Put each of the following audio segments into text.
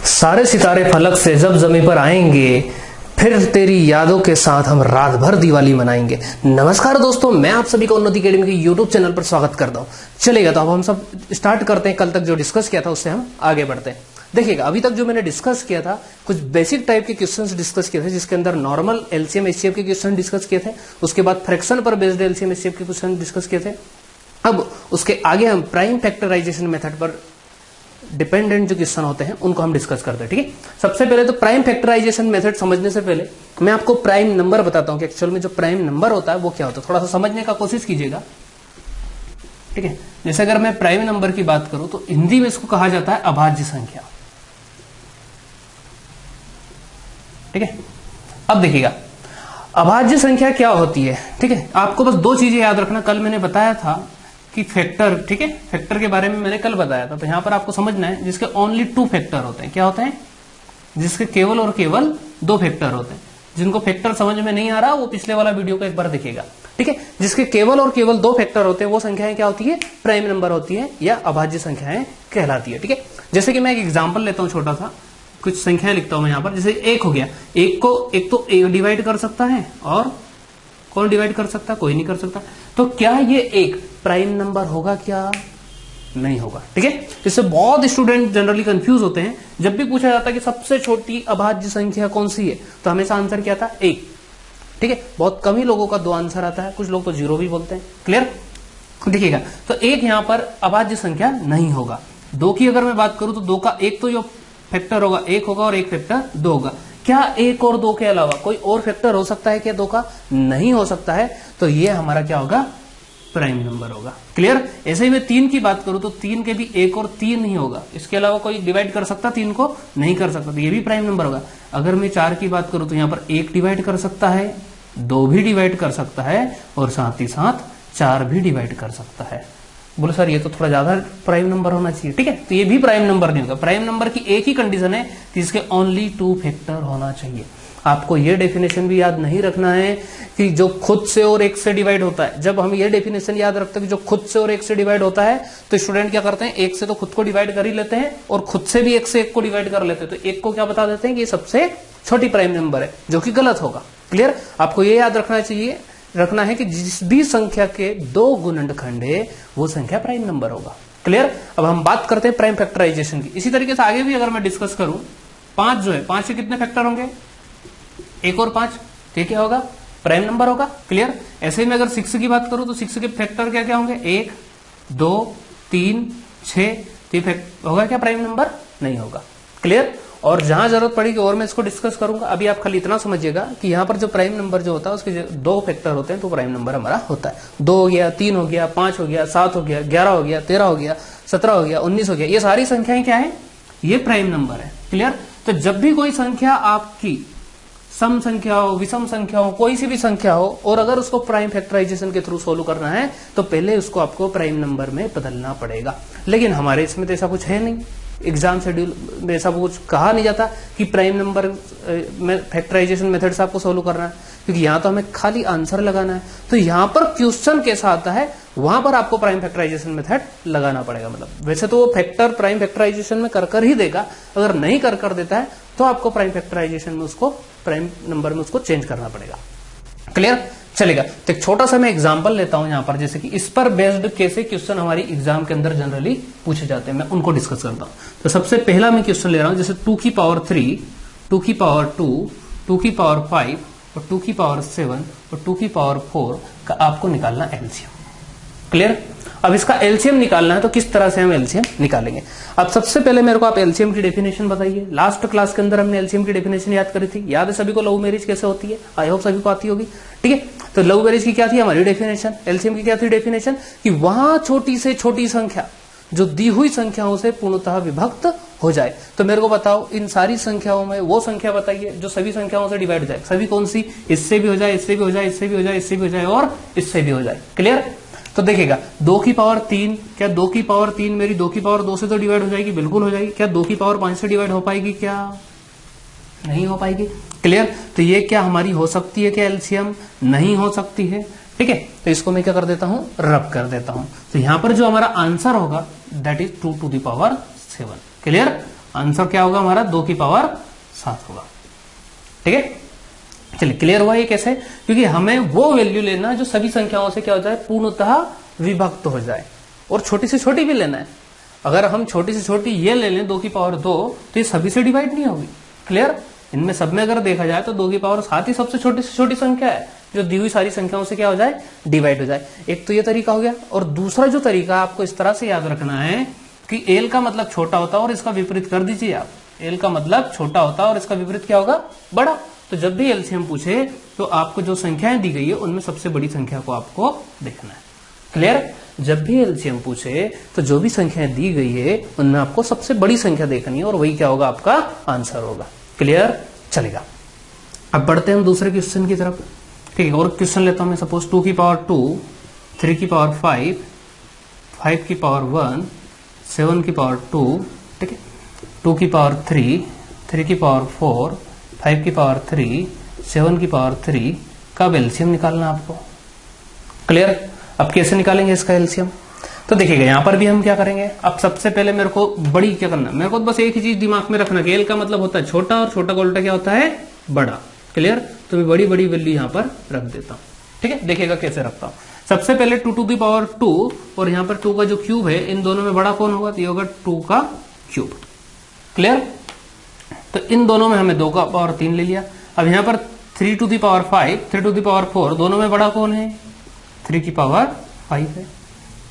सारे सितारे फलक से जब जमीन पर आएंगे, फिर तेरी यादों के साथ हम रात भर दिवाली मनाएंगे। नमस्कार दोस्तों, मैं आप सभी को उन्नति अकेडमी के यूट्यूब चैनल पर स्वागत करता हूं। चलेगा तो अब हम सब स्टार्ट करते हैं। कल तक जो डिस्कस किया था उससे हम आगे बढ़ते हैं। देखिएगा, अभी तक जो मैंने डिस्कस किया था, कुछ बेसिक टाइप के क्वेश्चंस डिस्कस किए थे, जिसके अंदर नॉर्मल एलसीएम एचसीएफ के क्वेश्चन डिस्कस किए थे। उसके बाद फ्रैक्शन पर बेस्ड एलसीएम एचसीएफ के क्वेश्चन डिस्कस किए थे। अब उसके आगे हम प्राइम फैक्टराइजेशन मेथड पर डिपेंडेंट जो क्वेश्चन होते हैं उनको हम डिस्कस करते हैं। ठीक है, सबसे पहले तो प्राइम फैक्टराइजेशन मेथड समझने से पहले मैं आपको प्राइम नंबर बताता हूं कि एक्चुअल में जो प्राइम नंबर होता है वो क्या होता है। थोड़ा सा समझने का कोशिश कीजिएगा। ठीक है, जैसे अगर मैं प्राइम नंबर की बात करूं तो हिंदी में इसको कहा जाता है अभाज्य संख्या। ठीक है, अब देखिएगा अभाज्य संख्या क्या होती है। ठीक है, आपको बस दो चीजें याद रखना। कल मैंने बताया था कि फैक्टर, ठीक है, फैक्टर के बारे में मैंने कल बताया था। तो यहां पर आपको समझना है जिसके ओनली 2 फैक्टर होते हैं। क्या होते हैं? जिसके केवल और केवल 2 फैक्टर होते हैं। जिनको फैक्टर समझ में नहीं आ रहा वो पिछले वाला वीडियो को एक बार देखिएगा। ठीक है, जिसके केवल और केवल 2 फैक्टर होते हैं वो संख्याएं क्या होती है? प्राइम नंबर होती है या अभाज्य संख्याएं कहलाती है। ठीक है, जैसे कि मैं एक एग्जाम्पल लेता हूं, छोटा सा कुछ संख्या लिखता हूं मैं यहां पर। जैसे 1 हो गया, एक तो डिवाइड कर सकता है, और कौन डिवाइड कर सकता है? कोई नहीं कर सकता। तो क्या ये एक प्राइम नंबर होगा? क्या नहीं होगा। ठीक है, इससे बहुत स्टूडेंट जनरली कंफ्यूज होते हैं। जब भी पूछा जाता है कि सबसे छोटी अभाज्य संख्या कौन सी है, तो हमेशा आंसर क्या था? 1। ठीक है, बहुत कम ही लोगों का 2 आंसर आता है, कुछ लोग तो 0 भी बोलते हैं। क्लियर? देखिएगा, तो 1 यहां पर अभाज्य संख्या नहीं होगा। 2 की अगर मैं बात करूं तो 2 का एक तो जो फैक्टर होगा 1 होगा और एक फैक्टर 2 होगा। क्या 1 और 2 के अलावा कोई और फैक्टर हो सकता है क्या 2 का? नहीं हो सकता है। तो ये हमारा क्या होगा? प्राइम नंबर होगा। क्लियर? ऐसे ही मैं 3 की बात करूं तो 3 के भी 1 और 3 नहीं होगा। इसके अलावा कोई डिवाइड कर सकता 3 को? नहीं कर सकता, तो ये भी प्राइम नंबर होगा। अगर मैं 4 की बात करूं तो यहां पर 1 डिवाइड कर सकता है, 2 भी डिवाइड कर सकता है, और साथ ही साथ 4 भी डिवाइड कर सकता है। बोलो सर ये तो थोड़ा ज्यादा प्राइम नंबर होना चाहिए। ठीक है, तो ये भी प्राइम नंबर नहीं होगा। प्राइम नंबर की एक ही कंडीशन है कि इसके ओनली 2 फैक्टर होना चाहिए। आपको ये डेफिनेशन भी याद नहीं रखना है कि जो खुद से और 1 से डिवाइड होता है। जब हम ये डेफिनेशन याद रखते हैं कि जो खुद से और 1 से डिवाइड होता है, तो स्टूडेंट क्या करते हैं? 1 से तो खुद को डिवाइड कर ही लेते हैं, और खुद से भी 1 से 1 को डिवाइड कर लेते हैं। तो 1 को क्या बता देते हैं कि ये सबसे छोटी प्राइम नंबर है, जो कि गलत होगा। क्लियर? आपको ये याद रखना है कि जिस भी संख्या के 2 गुणनखंड है वो संख्या प्राइम नंबर होगा। क्लियर? अब हम बात करते हैं प्राइम फैक्टराइजेशन की। इसी तरीके से आगे भी अगर मैं डिस्कस करूं, 5 जो है, 5 के कितने फैक्टर होंगे? 1 और 5। ठीक है, होगा प्राइम नंबर होगा। क्लियर? ऐसे ही मैं अगर 6 की बात करूं तो 6 के फैक्टर क्या क्या होंगे? 1, 2, 3, 6। होगा क्या प्राइम नंबर? नहीं होगा। क्लियर? और जहां जरूरत पड़ेगी और मैं इसको डिस्कस करूंगा। अभी आप खाली इतना समझिएगा कि यहां पर जो प्राइम नंबर जो होता है उसके 2 फैक्टर होते हैं, तो प्राइम नंबर हमारा होता है। 2 हो गया, 3 हो गया, 5 हो गया, 7 हो गया, 11 हो गया, 13 हो गया, 17 हो गया, 19 हो गया। ये सारी संख्याएं क्या है? ये प्राइम नंबर है। क्लियर? तो जब भी कोई संख्या आपकी सम संख्या हो, विषम संख्या हो, कोई सी भी संख्या हो, और अगर उसको प्राइम फैक्टराइजेशन के थ्रू सोल्व करना है तो पहले उसको आपको प्राइम नंबर में बदलना पड़ेगा। लेकिन हमारे इसमें तो ऐसा कुछ है नहीं। एग्जाम शेड्यूल में ऐसा कुछ कहा नहीं जाता कि प्राइम नंबर में फैक्टराइजेशन मेथड से आपको सोल्व करना है, क्योंकि यहां तो हमें खाली आंसर लगाना है। तो यहां पर क्वेश्चन कैसा आता है वहां पर आपको प्राइम फैक्टराइजेशन मेथड लगाना पड़ेगा। मतलब वैसे तो वो फैक्टर प्राइम फैक्टराइजेशन में कर ही देगा, अगर नहीं कर देता है तो आपको प्राइम फैक्टराइजेशन में उसको प्राइम नंबर में उसको चेंज करना पड़ेगा। क्लियर? चलेगा, तो एक छोटा सा मैं एग्जांपल लेता हूं यहां पर, जैसे कि इस पर बेस्ड कैसे क्वेश्चन हमारी एग्जाम के अंदर जनरली पूछे जाते हैं, मैं उनको डिस्कस करता हूं। तो सबसे पहला मैं क्वेश्चन ले रहा हूं, जैसे 2 की पावर 3, 2 की पावर 2, 2 की पावर 5 और 2 की पावर 7 और 2 की पावर 4 का आपको निकालना एलसीएम। क्लियर? अब इसका एलसीएम निकालना है तो किस तरह से हम एलसीएम निकालेंगे? अब सबसे पहले मेरे को आप एलसीएम की डेफिनेशन बताइए। लास्ट क्लास के अंदर हमने एलसीएम की डेफिनेशन याद करी थी। याद है सभी को लव मैरिज कैसे होती है? आई होप सभी को आती होगी। ठीक है, तो लव मैरिज की क्या थी हमारी डेफिनेशन? एलसीएम की क्या थी डेफिनेशन? कि वहां छोटी से छोटी संख्या जो दी हुई संख्याओं से पूर्णतः विभक्त हो जाए। तो मेरे को बताओ इन सारी संख्याओं में वो संख्या बताइए जो सभी संख्याओं से डिवाइड हो जाए। सभी कौन सी? इससे भी हो जाए, इससे भी हो जाए, इससे भी हो जाए, इससे भी हो जाए और इससे भी हो जाए। क्लियर? तो देखिएगा 2 की पावर 3, क्या 2 की पावर 3 मेरी 2 की पावर 2 से तो डिवाइड हो जाएगी? बिल्कुल हो जाएगी। क्या 2 की पावर 5 से डिवाइड हो पाएगी? क्या नहीं हो पाएगी। क्लियर? तो ये क्या हमारी हो सकती है क्या एलसीएम? नहीं हो सकती है। ठीक है, तो इसको मैं क्या कर देता हूं? रब कर देता हूं। तो यहां पर जो हमारा आंसर होगा that is 2 to the power 7। Clear? Answer क्या होगा हमारा 2 की पावर 7 होगा। ठीक है, चलिए क्लियर हुआ ये कैसे, क्योंकि हमें वो वैल्यू लेना जो सभी संख्याओं से क्या हो जाए, पूर्णतः विभक्त हो जाए, और छोटी से छोटी भी लेना है। अगर हम छोटी से छोटी ये ले लें 2 की पावर 2 तो ये सभी से डिवाइड नहीं होगी। क्लियर, इनमें सब में अगर देखा जाए तो 2 की पावर 7 ही सबसे छोटी से छोटी संख्या है जो दी हुई सारी संख्याओं से क्या हो जाए, डिवाइड हो जाए। एक तो ये तरीका हो गया, और दूसरा जो तरीका आपको इस तरह से याद रखना है कि एल का मतलब छोटा होता है और इसका विपरीत कर दीजिए आप। एल का मतलब छोटा होता है और इसका विपरीत क्या होगा, बड़ा। तो जब भी एलसीएम पूछे तो आपको जो संख्याएं दी गई है उनमें सबसे बड़ी संख्या को आपको देखना है। क्लियर, जब भी एलसीएम पूछे तो जो भी संख्याएं दी गई है उनमें आपको सबसे बड़ी संख्या देखनी है और वही क्या होगा, आपका आंसर होगा। क्लियर, चलेगा। अब बढ़ते हैं हम दूसरे क्वेश्चन की तरफ। ठीक है, और क्वेश्चन लेता हूं मैं। सपोज 2 की पावर 2, 3 की पावर 5, 5 की पावर 1, 7 की पावर 2, ठीक है, 2 की पावर 3, 3 की पावर 4, 5 की पावर 3, 7 की पावर 3 का एलसीएम निकालना आपको। क्लियर, अब कैसे निकालेंगे इसका एलसीएम, तो देखिएगा यहां पर भी हम क्या करेंगे। अब सबसे पहले मेरे को बड़ी क्या करना, मेरे को बस एक ही चीज दिमाग में रखना कि एल का मतलब होता है छोटा और छोटा का उल्टा क्या होता है, बड़ा। क्लियर, तो मैं बड़ी बड़ी वैल्यू यहां पर रख देता हूं। ठीक है, देखिएगा कैसे रखता हूं। सबसे पहले 2 टू दी पावर 2 और यहां पर 2 का जो क्यूब है, इन दोनों में बड़ा कौन होगा, तो ये होगा 2 का क्यूब। क्लियर, तो इन दोनों में हमें 2 का पावर 3 ले लिया। अब यहां पर 3 to the power 5, 3 to the power 4, दोनों में बड़ा कौन है, 3 की पावर 5 है।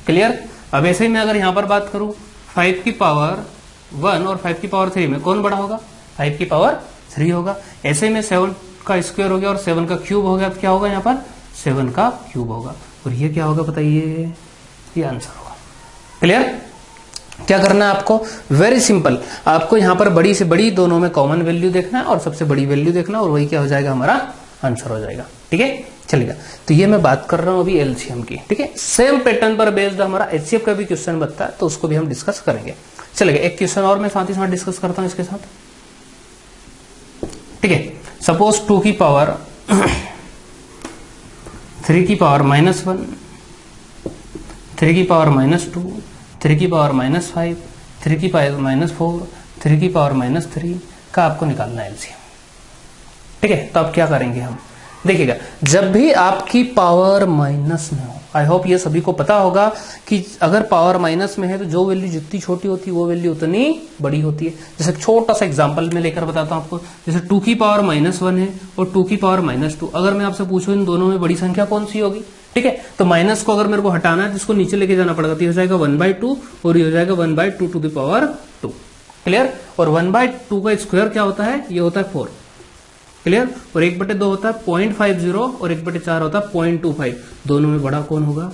क्लियर, अब ऐसे ही मैं अगर यहां पर बात करूं 5 की पावर 1 और 5 की पावर 3 में कौन बड़ा होगा, 5 की पावर 3 होगा। ऐसे में 7 का स्क्वायर हो गया और 7 का क्यूब हो गया, तो क्या होगा यहाँ पर 7 का क्यूब होगा, और ये क्या होगा बताइए, ये आंसर होगा। क्लियर, क्या करना है आपको, वेरी सिंपल, आपको यहां पर बड़ी से बड़ी दोनों में कॉमन वैल्यू देखना है और सबसे बड़ी वैल्यू देखना, और वही क्या हो जाएगा, हमारा आंसर हो जाएगा। ठीक है, चलेगा। तो ये मैं बात कर रहा हूं अभी एलसीएम की। ठीक है, सेम पैटर्न पर बेस्ड हमारा एचसीएफ का भी क्वेश्चन बनता है, तो उसको भी हम डिस्कस करेंगे। चलेगा, एक क्वेश्चन और मैं साथ ही साथ डिस्कस करता हूं इसके साथ। ठीक है, सपोज 2 की पावर 3 की पावर -1, 3 की पावर -2, 3 की पावर -5, 3 की पावर -4, 3 की पावर -3 का आपको निकालना है एलसीएम। ठीक है, तो अब क्या करेंगे हम, देखिएगा जब भी आपकी पावर माइनस में हो, आई होप ये सभी को पता होगा कि अगर पावर माइनस में है तो जो वैल्यू जितनी छोटी होती है वो वैल्यू उतनी बड़ी होती है। जैसे छोटा सा एग्जांपल में लेकर बताता हूं आपको, जैसे 2 की पावर -1 है और 2 की पावर -2, अगर मैं आपसे पूछूं इन दोनों में बड़ी संख्या कौन सी होगी, ठीक है, तो माइनस को अगर मेरे को हटाना है तो इसको नीचे लेके जाना पड़ेगा, तो ये हो जाएगा 1/2 और ये हो जाएगा 1/2 टू द पावर 2। क्लियर, और 1/2 का स्क्वायर क्या होता है, ये होता है 4। क्लियर, और 1/2 होता है 0.50 और 1/4 होता है 0.25, दोनों में बड़ा कौन होगा,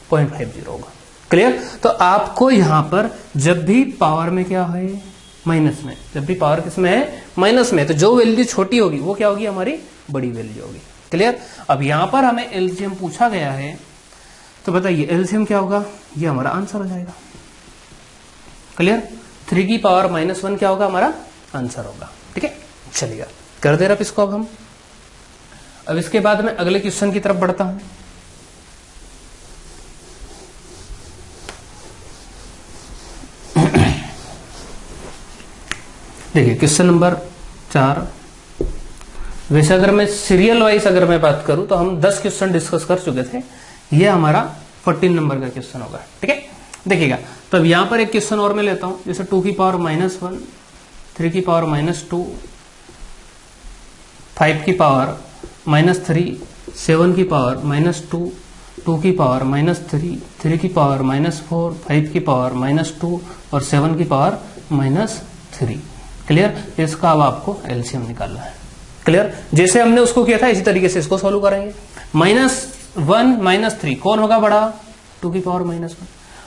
0.50 होगा। क्लियर, तो आपको यहां पर जब भी पावर में क्या है, माइनस में, जब भी पावर किसमें है, माइनस में, तो जो वैल्यू छोटी होगी वो क्या होगी, हमारी बड़ी वैल्यू होगी। क्लियर, अब यहां पर हमें एलसीएम पूछा गया है, तो बताइए एलसीएम क्या होगा, ये हमारा आंसर हो जाएगा। क्लियर, 3 की पावर -1 क्या होगा, हमारा आंसर होगा। ठीक है, चलिएगा कर दे रहा इसको। अब हम अब इसके बाद में अगले क्वेश्चन की तरफ बढ़ता हूं। देखिए क्वेश्चन नंबर 4। वैसे अगर मैं सीरियल वाइज अगर मैं बात करूं तो हम 10 क्वेश्चन डिस्कस कर चुके थे, ये हमारा 14 नंबर का क्वेश्चन होगा। ठीक है, देखिएगा तो अब यहां पर एक क्वेश्चन और मैं लेता हूं, जैसे 2 की पावर -1, 3 की पावर -2, 5 की पावर -3, 7 की पावर -2, 2 की पावर -3, 3 की पावर -4, 5 की पावर -2 और 7 की पावर -3। क्लियर, इसका अब आपको एलसीएम निकालना है। क्लियर, जैसे हमने उसको किया था इसी तरीके से इसको सॉल्व करेंगे। -1 -3 कौन होगा बड़ा, 2 की पावर -1।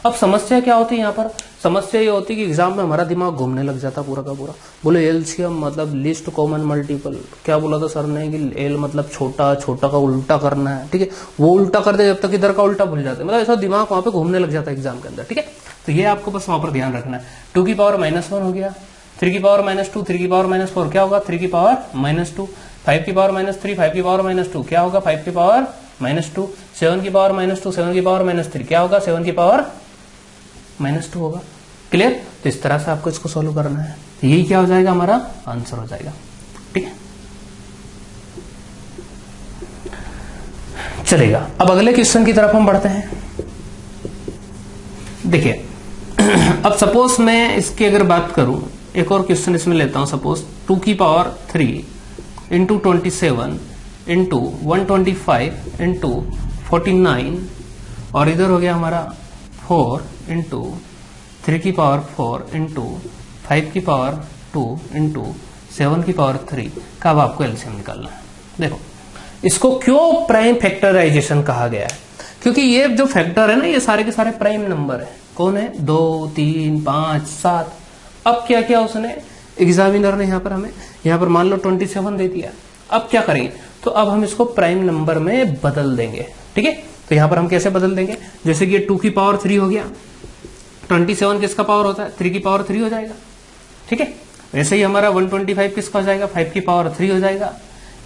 अब समस्या क्या होती है यहाँ पर, समस्या ये होती है कि एग्जाम में हमारा दिमाग घूमने लग जाता पूरा का पूरा। बोले एलसीएम मतलब लिस्ट कॉमन मल्टीपल, क्या बोला था सर ने कि एल मतलब छोटा, छोटा का उल्टा करना है। ठीक है, वो उल्टा कर दे जब तक इधर का उल्टा भूल जाते, मतलब ऐसा दिमाग वहां पे घूमने लग जाता है एग्जाम के अंदर। ठीक है, तो ये आपको बस वहां पर ध्यान रखना है। 2 की पावर -1 हो गया, 3 की पावर -2, 3 की पावर -4 क्या होगा, 3 की पावर -2, 5 की पावर -3, 5 की पावर -2 क्या होगा, 5 की पावर -2, 7 की पावर -2, 7 की पावर -3 क्या होगा, 7 की पावर -2 होगा। क्लियर? तो इस तरह से आपको इसको सोल्व करना है, यही क्या हो जाएगा, हमारा आंसर हो जाएगा। ठीक है, चलेगा। अब अगले क्वेश्चन की तरफ हम बढ़ते हैं। देखिए अब सपोज मैं इसकी अगर बात करूं, एक और क्वेश्चन इसमें लेता हूं। सपोज 2 की पावर 3 इंटू 27 इंटू 125 इंटू 49, और इधर हो गया हमारा 4 इंटू 3 की पावर 4 इंटू 5 की पावर 2 इंटू 7 की पावर 3 का अब आपको एलसीएम निकालना है। देखो इसको क्यों प्राइम फैक्टराइजेशन कहा गया है, क्योंकि ये जो फैक्टर है ना, ये सारे के सारे प्राइम नंबर है। कौन है? 2, 3, 5, 7। अब क्या किया उसने, एग्जामिनर ने यहाँ पर हमें, यहाँ पर मान लो 27 दे दिया। अब क्या करेंगे, तो अब हम इसको प्राइम नंबर में बदल देंगे। ठीक है, तो यहाँ पर हम कैसे बदल देंगे, जैसे कि ये 2 की पावर 3 हो गया, 27 किसका पावर होता है, 3 की पावर 3 हो जाएगा। ठीक है, वैसे ही हमारा 125 किसका हो जाएगा, 5 की पावर 3 हो जाएगा।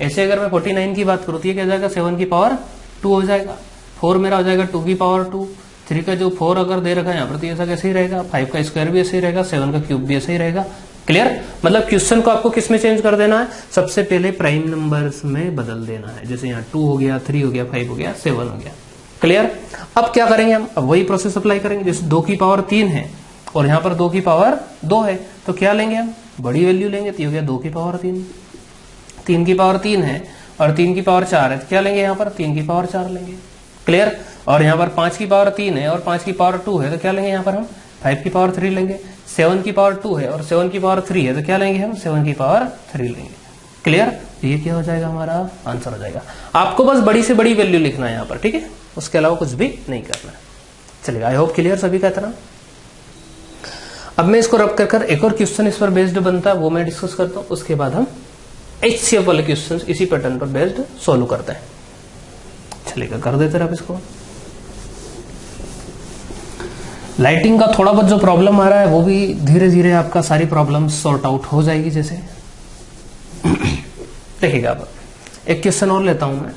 ऐसे अगर मैं 49 की बात करूँ तो ये क्या हो जाएगा, 7 की पावर 2 हो जाएगा। 4 मेरा हो जाएगा 2 की पावर 2, 3 का जो 4 अगर दे रखा है यहाँ पर तो ऐसा कैसे ही रहेगा, 5 का स्क्वायर भी ऐसे ही रहेगा, 7 का क्यूब भी ऐसे ही रहेगा। क्लियर? मतलब क्वेश्चन को आपको किस में चेंज कर देना है, सबसे पहले प्राइम नंबर्स में बदल देना है। जैसे यहाँ 2 हो गया, 3 हो गया, 5 हो गया, 7 हो गया। क्लियर? अब क्या करेंगे हम, अब वही प्रोसेस अप्लाई करेंगे। जैसे 2 की पावर 3 है और यहाँ पर 2 की पावर 2 है, तो क्या लेंगे हम, बड़ी वैल्यू लेंगे। तो हो गया 2 की पावर 3, 3 की पावर 3 है और 3 की पावर 4 है, तो क्या लेंगे यहाँ पर, 3 की पावर 4 लेंगे। क्लियर? और यहाँ पर 5 की पावर 3 है और 5 की पावर 2 है, तो क्या लेंगे यहाँ पर हम, 5 की पावर 3 लेंगे। 7 की पावर 2 है और 7 की पावर 3 है, तो क्या लेंगे हम, 7 की पावर 3 लेंगे। क्लियर? ये क्या हो जाएगा, हमारा आंसर हो जाएगा। आपको बस बड़ी से बड़ी वैल्यू लिखना है यहाँ पर। ठीक है, उसके अलावा कुछ भी नहीं करना है। चलिए, आई होप क्लियर सभी का इतना। अब मैं इसको रब कर एक और क्वेश्चन इस पर बेस्ड बनता है, वो मैं डिस्कस करता हूँ। उसके बाद हम HCF वाले क्वेश्चन इसी पैटर्न पर बेस्ड सोल्व करते हैं। चलिएगा, कर देते हैं आप इसको। लाइटिंग का थोड़ा बहुत जो प्रॉब्लम आ रहा है वो भी धीरे धीरे आपका सारी प्रॉब्लम सॉर्ट आउट हो जाएगी। जैसे देखिएगा, अब एक क्वेश्चन और लेता हूं मैं।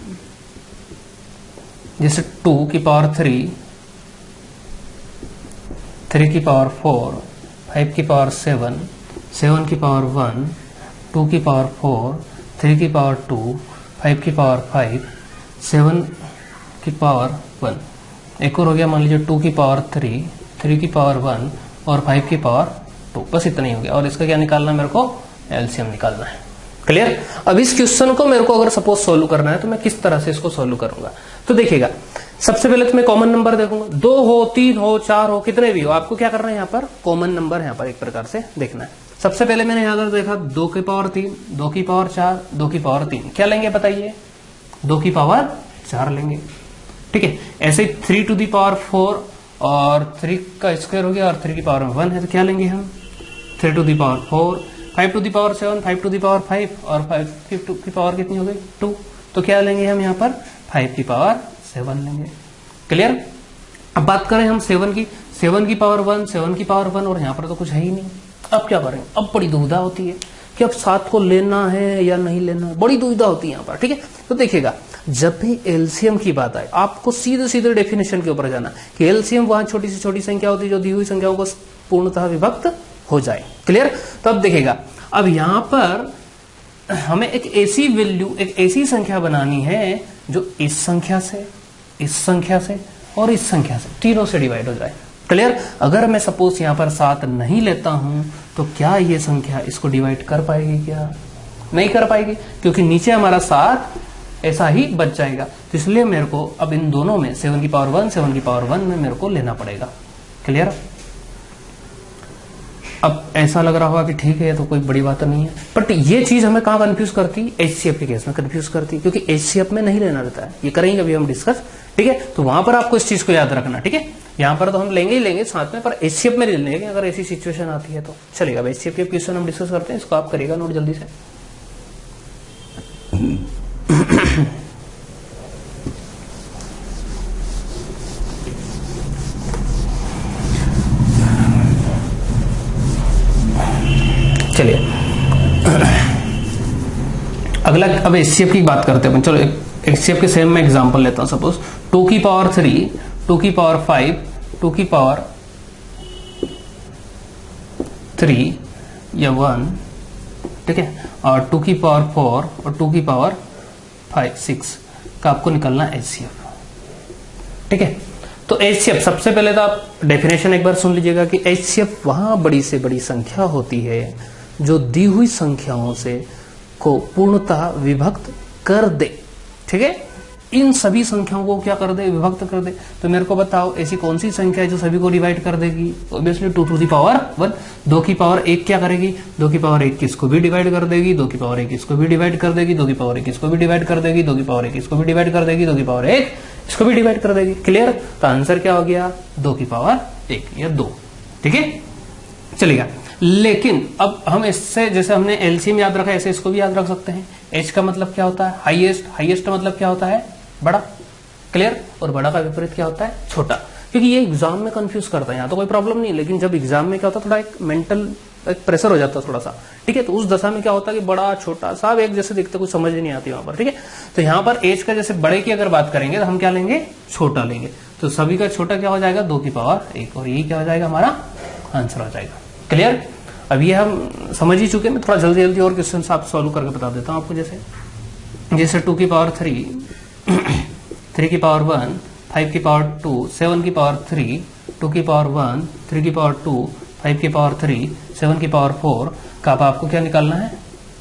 जैसे 2 की पावर 3, 3 की पावर 4, 5 की पावर 7, 7 की पावर 1, 2 की पावर 4, 3 की पावर 2, 5 की पावर 5, 7 की पावर 1। एक और हो गया, मान लीजिए 2 की पावर 3, 3 की पावर 1 और 5 की पावर 2। बस इतना ही हो गया। और इसका क्या निकालना है, मेरे को एलसीएम निकालना है। क्लियर? अब इस क्वेश्चन को मेरे को अगर सपोज सोल्व करना है तो मैं किस तरह से इसको सोल्व करूंगा, तो देखिएगा, सबसे पहले तो मैं कॉमन नंबर देखूंगा। 2 हो, 3 हो, 4 हो, कितने भी हो, आपको क्या करना है, यहाँ पर कॉमन नंबर यहाँ पर एक प्रकार से देखना है। सबसे पहले मैंने यहाँ पर देखा 2 की पावर 3, 2 की पावर 4, 2 की पावर 3। क्या लेंगे बताइए, 2 की पावर 4 लेंगे। ठीक है, ऐसे ही 3 टू दी पावर 4 और 3 का स्क्वायर हो गया और 3 की पावर 1 है, तो क्या लेंगे हम, 3 to the power 4, 5 to the power 7, 5 to the power 5 और 5 की पावर कितनी हो गई, 2। तो क्या लेंगे हम यहाँ पर, 5 की पावर 7 लेंगे। क्लियर? अब बात करें हम 7 की, 7 की पावर 1, 7 की पावर 1, और यहाँ पर तो कुछ है ही नहीं। अब क्या करेंगे, अब बड़ी दुविधा होती है कि अब 7 को लेना है या नहीं लेना है, बड़ी दुविधा होती है यहाँ पर। ठीक है, तो देखिएगा, जब भी एलसीएम की बात आए आपको सीधे सीधे डेफिनेशन के ऊपर जाना कि एलसीएम वहां छोटी से छोटी संख्या होती है जो दी हुई संख्याओं को पूर्णतः विभक्त हो जाए। क्लियर? तो अब देखिएगा, अब यहां पर हमें एक ऐसी वैल्यू, एक ऐसी संख्या बनानी है जो इस संख्या से, इस संख्या से और इस संख्या से तीनों से डिवाइड हो जाए। क्लियर? अगर मैं सपोज यहां पर 7 नहीं लेता हूं तो क्या ये संख्या इसको डिवाइड कर पाएगी, क्या नहीं कर पाएगी, क्योंकि नीचे हमारा 7 ऐसा ही बच जाएगा। तो इसलिए मेरे को अब इन दोनों में 7 की पावर 1, 7 की पावर 1 में मेरे को लेना पड़ेगा। क्लियर? अब ऐसा लग रहा होगा कि ठीक है, तो कोई बड़ी बात नहीं है, बट ये चीज हमें कहां कंफ्यूज करती है, एचसीएफ के केस में कंफ्यूज करती है, क्योंकि एचसीएफ में नहीं लेना रहता है। ये करेंगे अभी हम डिस्कस। ठीक है, तो वहां पर आपको इस चीज को याद रखना। ठीक है, यहां पर तो हम लेंगे ही लेंगे साथ में, पर एचसीएफ में ले लेंगे अगर ऐसी सिचुएशन आती है तो। चलेगा, अब एचसीएफ के क्वेश्चन हम डिस्कस करते हैं, इसको आप करिएगा नोट जल्दी से। चलिए, अगला अब एचसीएफ की बात करते हैं। चलो एचसीएफ के सेम में एग्जांपल लेता हूं। सपोज 2 की पावर 3, 2 की पावर 5, 2 की पावर 3 या 1, ठीक है, और 2 की पावर 4 और 2 की पावर 6 का आपको निकालना है HCF, ठीक है। तो HCF सबसे पहले तो आप डेफिनेशन एक बार सुन लीजिएगा कि HCF वहां बड़ी से बड़ी संख्या होती है जो दी हुई संख्याओं से को पूर्णतः विभक्त कर दे, ठीक है। इन सभी संख्याओं को क्या कर दे, विभक्त कर दे। तो मेरे को बताओ ऐसी कौन सी संख्या है जो सभी को डिवाइड कर देगी? Obviously 2 to the power 1। 2 की पावर 1 क्या करेगी? 2 की पावर 1 किसको भी डिवाइड कर देगी, 2 की पावर 1 इसको भी डिवाइड कर देगी, 2 की पावर 1 इसको भी डिवाइड कर देगी, 2 की पावर 1 इसको भी डिवाइड कर देगी, 2 की पावर 1 इसको भी डिवाइड कर देगी। क्लियर? तो आंसर क्या हो गया? 2 की पावर 1 या 2, ठीक है, चलेगा। लेकिन अब हम इससे, जैसे हमने एलसीएम याद रखा ऐसे इसको भी याद रख सकते हैं। एच का मतलब क्या होता है? हाईएस्ट। हाईएस्ट का मतलब क्या होता है? बड़ा। क्लियर? और बड़ा का विपरीत क्या होता है? छोटा। क्योंकि ये एग्जाम में कंफ्यूज करता है, यहाँ तो कोई प्रॉब्लम नहीं, लेकिन जब एग्जाम में क्या होता है, थोड़ा एक मेंटल एक प्रेशर हो जाता है थोड़ा सा, ठीक है। तो उस दशा में क्या होता है कि बड़ा छोटा सब एक जैसे दिखते, कुछ समझ ही नहीं आती वहां पर, ठीक है। तो यहाँ पर एज का जैसे बड़े की अगर बात करेंगे तो हम क्या लेंगे? छोटा लेंगे। तो सभी का छोटा क्या हो जाएगा? 2 की पावर 1, और यही क्या हो जाएगा? हमारा आंसर हो जाएगा। क्लियर? अब ये हम समझ ही चुके हैं। मैं थोड़ा जल्दी जल्दी और क्वेश्चन आप सॉल्व करके बता देता हूँ आपको। जैसे 2 की पावर 3, 3 की पावर 1, 5 की पावर 2, 7 की पावर 3, 2 की पावर 1, 3 की पावर 2, 5 की पावर 3, 7 की पावर 4 का अब आपको क्या निकालना है?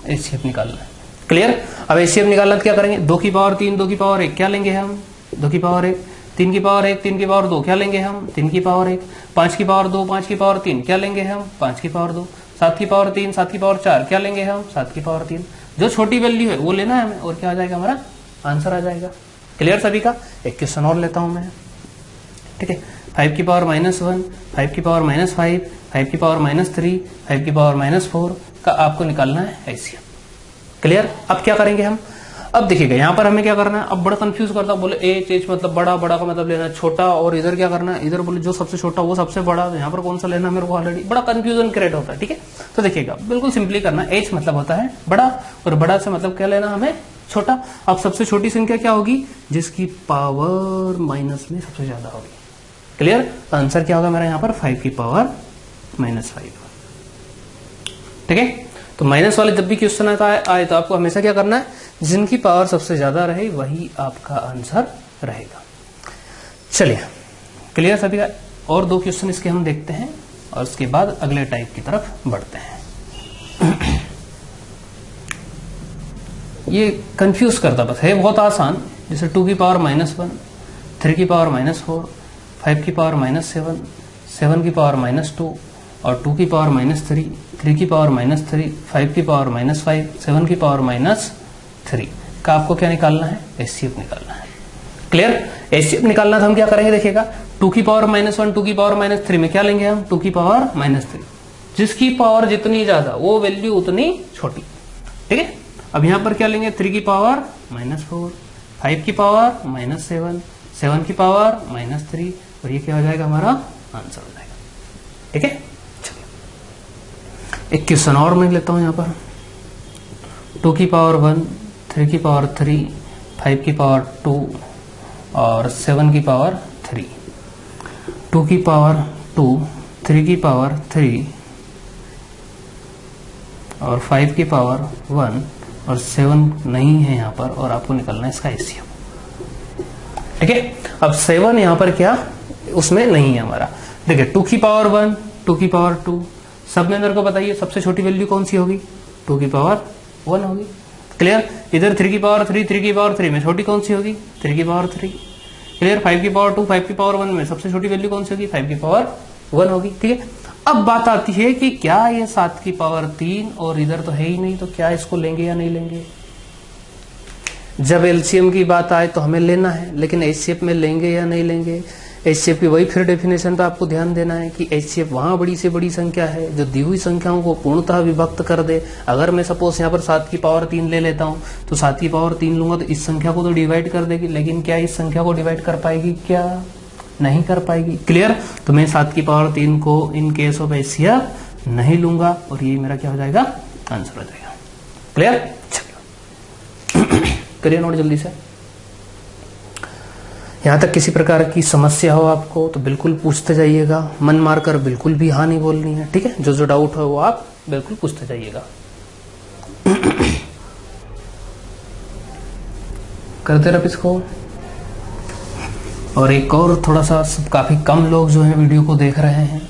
एचसीएफ निकालना है। क्लियर? अब एचसीएफ निकालना तो क्या करेंगे? 2 की पावर 3, 2 की पावर 1 क्या लेंगे हम? 2 की पावर 1, 3 की पावर 1, 3 की पावर 2 क्या लेंगे हम? 3 की पावर 1, 5 की पावर 2, 5 की पावर 3 क्या लेंगे हम? 5 की पावर 2, 7 की पावर 3, 7 की पावर 4 क्या लेंगे हम? 7 की पावर 3। जो छोटी वैल्यू है वो लेना है हमें, और क्या आ जाएगा? हमारा आंसर आ जाएगा। क्लियर सभी का? एक क्वेश्चन और लेता हूं मैं, ठीक है। 5 की पावर -1, 5 की पावर -5, 5 की पावर -3, 5 की पावर -4 का आपको निकालना है एचसीएफ। क्लियर? अब क्या करेंगे हम? अब देखिएगा यहाँ पर हमें क्या करना है। अब बड़ा कंफ्यूज करता, बोले एच मतलब बड़ा, बड़ा का मतलब लेना छोटा, और इधर क्या करना है? इधर बोले जो सबसे छोटा वो सबसे बड़ा, तो यहाँ पर कौन सा लेना मेरे को? ऑलरेडी बड़ा कंफ्यूजन क्रिएट होता है, ठीक है। तो देखिएगा बिल्कुल सिंपली करना। एच मतलब होता है बड़ा, और बड़ा से मतलब क्या लेना हमें? छोटा। अब सबसे छोटी संख्या क्या होगी? जिसकी पावर माइनस में सबसे ज्यादा होगी। क्लियर? आंसर क्या होगा मेरा यहाँ पर? 5 की पावर -5, ठीक है। तो माइनस वाले जब भी क्वेश्चन आए तो आपको हमेशा क्या करना है? जिनकी पावर सबसे ज्यादा रहे वही आपका आंसर रहेगा। चलिए, क्लियर सभी का? और 2 क्वेश्चन इसके हम देखते हैं, और उसके बाद अगले टाइप की तरफ बढ़ते हैं। ये कंफ्यूज करता बस है, बहुत आसान। जैसे 2 की पावर -1, 3 की पावर -4, 5 की पावर -7, 7 की पावर -2, और 2 की पावर -3, 3 की पावर -3, 5 की पावर -5, 7 की पावर -3 का आपको क्या निकालना है? एचसीएफ निकालना है। क्लियर? एचसीएफ निकालना था, हम क्या करेंगे देखिएगा। 2 की पावर -1, 2 की पावर -3 में क्या लेंगे हम? 2 की पावर -3। जिसकी पावर जितनी ज्यादा वो वैल्यू उतनी छोटी, ठीक है। अब यहां पर क्या लेंगे? 3 की पावर -4, 5 की पावर -7, 7 की पावर -3, और ये क्या हो जाएगा? हमारा आंसर हो जाएगा, ठीक है। एक क्वेश्चन और मैं लेता हूं यहां पर। 2 की पावर 1, 3 की पावर 3, 5 की पावर 2, और 7 की पावर 3। 2 की पावर 2, 3 की पावर 3, और 5 की पावर 1, और 7 नहीं है यहाँ पर, और आपको निकालना है इसका एचसीएफ, ठीक है। अब 7 यहाँ पर क्या उसमें नहीं है हमारा। देखिए 2 की पावर 1, 2 की पावर 2, सब में मेरे को बताइए सबसे छोटी वैल्यू कौन सी होगी? 2 की पावर 1 होगी। क्लियर? इधर 3 की पावर 3, 3 की पावर 3 में छोटी कौन सी होगी? 3 की पावर 3। क्लियर? 5 की पावर 2, 5 की पावर 1 में सबसे छोटी वैल्यू कौन सी होगी? 5 की पावर 1 होगी, ठीक है। अब बात आती है कि क्या ये 7 की पावर 3 और इधर तो है ही नहीं, तो क्या इसको लेंगे या नहीं लेंगे? जब एलसीएम की बात आए तो हमें लेना है, लेकिन एचसीएफ में लेंगे या नहीं लेंगे? एचसीएफ की वही फिर डेफिनेशन पे आपको ध्यान देना है कि एचसीएफ वहां बड़ी से बड़ी संख्या है जो दी हुई संख्याओं को पूर्णतः विभक्त कर दे। अगर मैं सपोज यहाँ पर 7 की पावर 3 ले लेता हूँ, तो 7 की पावर 3 लूंगा तो इस संख्या को तो डिवाइड कर देगी, लेकिन क्या इस संख्या को डिवाइड कर पाएगी? क्या नहीं कर पाएगी। क्लियर? तो मैं 7 की पावर 3 को इन केस ऑफ एचसीएफ नहीं लूंगा, और ये मेरा क्या हो जाएगा? आंसर हो जाएगा। क्लियर? करिए नोट जल्दी से। यहाँ तक किसी प्रकार की समस्या हो आपको तो बिल्कुल पूछते जाइएगा, मन मारकर बिल्कुल भी हाँ नहीं बोलनी है, ठीक है। जो जो डाउट हो वो आप बिल्कुल पूछते जाइएगा। करते रहो इसको। और एक और थोड़ा सा, काफी कम लोग जो है वीडियो को देख रहे हैं,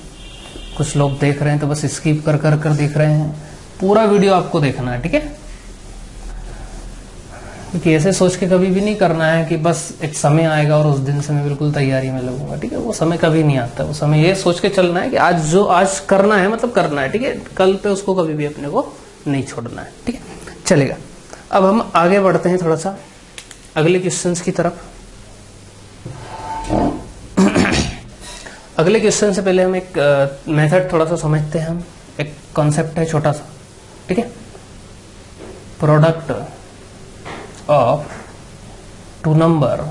कुछ लोग देख रहे हैं तो बस स्किप कर कर कर देख रहे हैं। पूरा वीडियो आपको देखना है, ठीक है। क्योंकि ऐसे सोच के कभी भी नहीं करना है कि बस एक समय आएगा और उस दिन से मैं बिल्कुल तैयारी में लगूंगा, ठीक है। वो समय कभी नहीं आता। वो समय ये सोच के चलना है कि आज जो आज करना है मतलब करना है, ठीक है। कल पे उसको कभी भी अपने को नहीं छोड़ना है, ठीक है। चलेगा। अब हम आगे बढ़ते हैं थोड़ा सा अगले क्वेश्चंस की तरफ। अगले क्वेश्चन से पहले हम एक मेथड थोड़ा सा समझते हैं। हम एक कॉन्सेप्ट है छोटा सा, ठीक है। Product of two number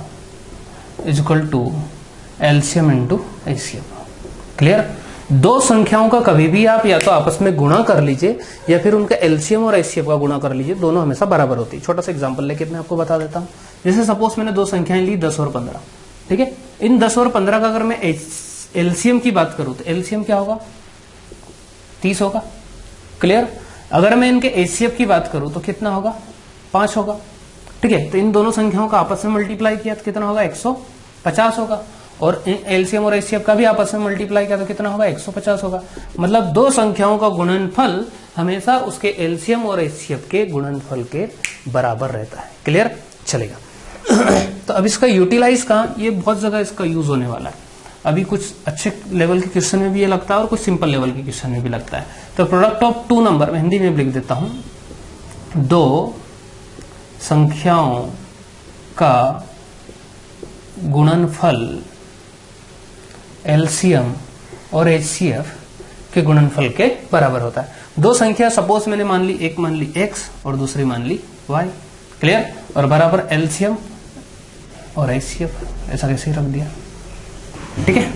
is equal to LCM into HCF. Clear. दो संख्याओं का कभी भी आप या तो आपस में गुणा कर लीजिए या फिर उनका एलसीएम और एचसीएफ का गुणा कर लीजिए, दोनों हमेशा बराबर होती है। छोटा सा एग्जांपल लेके मैं आपको बता देता हूं। जैसे सपोज मैंने दो संख्याएं ली 10 और 15, ठीक है। इन 10 और 15 का अगर मैं एलसीएम की बात करूं तो एलसीएम क्या होगा? 30 होगा। क्लियर। अगर मैं इनके एचसीएफ की बात करूं तो कितना होगा? 5 होगा, ठीक है। तो इन दोनों संख्याओं का आपस में मल्टीप्लाई किया तो कितना होगा? 150 होगा। और एलसीएम और एचसीएफ का भी आपस में मल्टीप्लाई किया तो कितना होगा? 150 होगा। मतलब दो संख्याओं का गुणनफल हमेशा उसके एलसीएम और एचसीएफ के गुणनफल के बराबर रहता है। क्लियर। चलेगा। तो अब इसका यूटिलाइज कहां? ये बहुत जगह इसका यूज होने वाला है। अभी कुछ अच्छे लेवल के क्वेश्चन में भी ये लगता है और कुछ सिंपल लेवल के क्वेश्चन में भी लगता है। तो प्रोडक्ट ऑफ टू नंबर, मैं हिंदी में लिख देता हूं, दो संख्याओं का गुणनफल एलसीएम और एचसीएफ के गुणनफल के बराबर होता है। दो संख्या सपोज मैंने मान ली, एक मान ली एक्स और दूसरी मान ली वाई। क्लियर। और बराबर एलसीएम और एचसीएफ, ऐसा कैसे रख दिया, ठीक है।